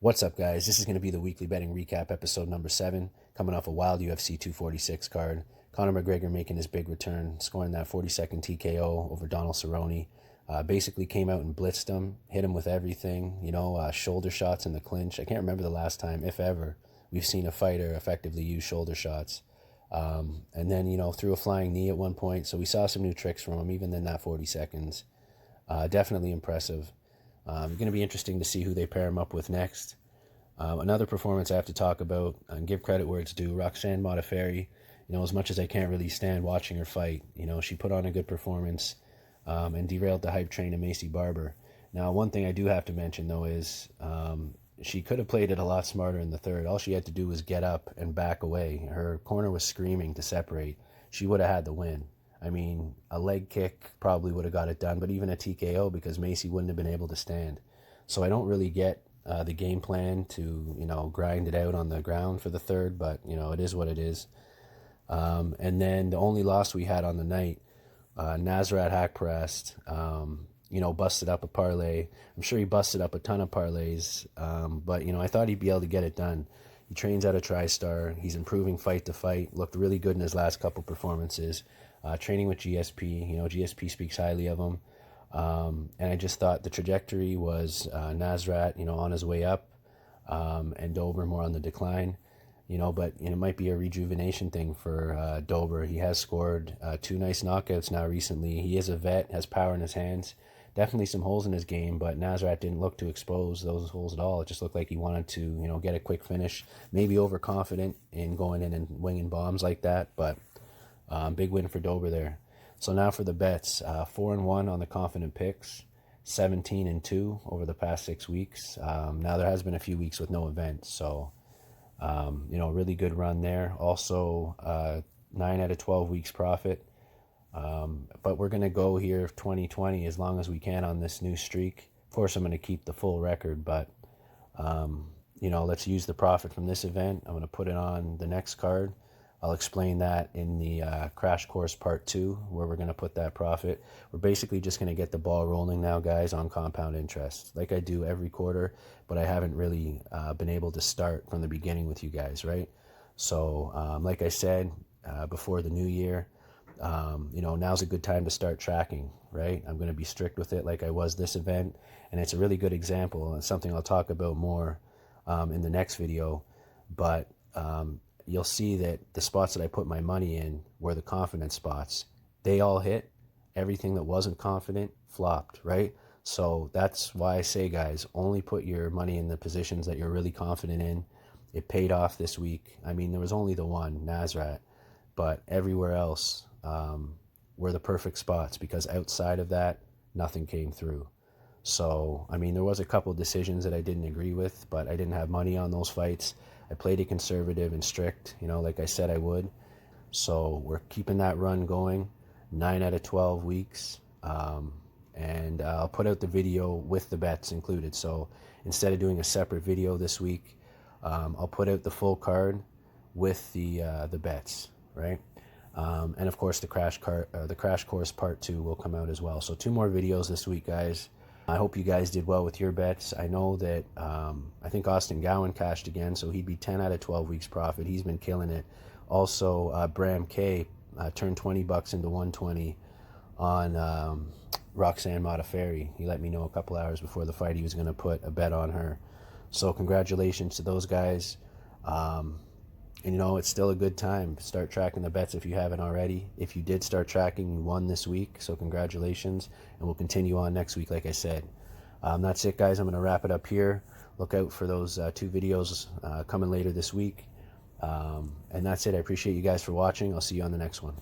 What's up, guys? This is going to be the weekly betting recap, episode number 7, coming off a wild UFC 246 card. Conor McGregor making his big return, scoring that 40-second TKO over Donald Cerrone. Basically came out and blitzed him, hit him with everything, shoulder shots in the clinch. I can't remember the last time, if ever, we've seen a fighter effectively use shoulder shots. And then, threw a flying knee at one point. So we saw some new tricks from him, even in that 40 seconds. Definitely impressive. Going to be interesting to see who they pair him up with next. Another performance I have to talk about and give credit where it's due. Roxanne Modafferi, as much as I can't really stand watching her fight, she put on a good performance and derailed the hype train of Macy Barber. Now, one thing I do have to mention, though, is she could have played it a lot smarter in the third. All she had to do was get up and back away. Her corner was screaming to separate. She would have had the win. I mean, a leg kick probably would have got it done, but even a TKO because Macy wouldn't have been able to stand. So I don't really get the game plan to, grind it out on the ground for the third, but, it is what it is. And then the only loss we had on the night, Nasrat Haqperast, busted up a parlay. I'm sure he busted up a ton of parlays, but, I thought he'd be able to get it done. He trains out of TriStar. He's improving fight to fight. Looked really good in his last couple performances. Training with GSP, GSP speaks highly of him. And I just thought the trajectory was Nasrat, on his way up, and Dober more on the decline, but it might be a rejuvenation thing for Dober. He has scored 2 nice knockouts now recently. He is a vet, has power in his hands. Definitely some holes in his game, but Nasrat didn't look to expose those holes at all. It just looked like he wanted to, get a quick finish, maybe overconfident in going in and winging bombs like that, but big win for Dober there. So now for the bets, 4-1 on the confident picks, 17-2 over the past 6 weeks. Now there has been a few weeks with no events, so really good run there. Also 9 out of 12 weeks profit. But we're going to go here 2020 as long as we can on this new streak. Of course, I'm going to keep the full record, but let's use the profit from this event. I'm going to put it on the next card. I'll explain that in the Crash Course Part 2, where we're going to put that profit. We're basically just going to get the ball rolling now, guys, on compound interest, like I do every quarter, but I haven't really been able to start from the beginning with you guys, right? So, like I said, before the new year, now's a good time to start tracking, right? I'm going to be strict with it like I was this event, and it's a really good example, and something I'll talk about more in the next video, but you'll see that the spots that I put my money in were the confident spots. They all hit. Everything that wasn't confident flopped, right? So that's why I say, guys, only put your money in the positions that you're really confident in. It paid off this week. I mean, there was only the one, Nasrat, but everywhere else were the perfect spots because outside of that, nothing came through. So, I mean, there was a couple of decisions that I didn't agree with, but I didn't have money on those fights. I played it conservative and strict, like I said I would. So we're keeping that run going, 9 out of 12 weeks. And I'll put out the video with the bets included. So instead of doing a separate video this week, I'll put out the full card with the bets, right? And of course, the Crash Course Part 2 will come out as well. So 2 more videos this week, guys. I hope you guys did well with your bets. I know that I think Austin Gowan cashed again, so he'd be 10 out of 12 weeks profit. He's been killing it. Also, Bram K turned $20 into 120 on Roxanne Modafferi. He let me know a couple hours before the fight he was going to put a bet on her. So congratulations to those guys. And it's still a good time. Start tracking the bets if you haven't already. If you did start tracking, you won this week, so congratulations. And we'll continue on next week, like I said. That's it, guys. I'm going to wrap it up here. Look out for those 2 videos coming later this week. And that's it. I appreciate you guys for watching. I'll see you on the next one.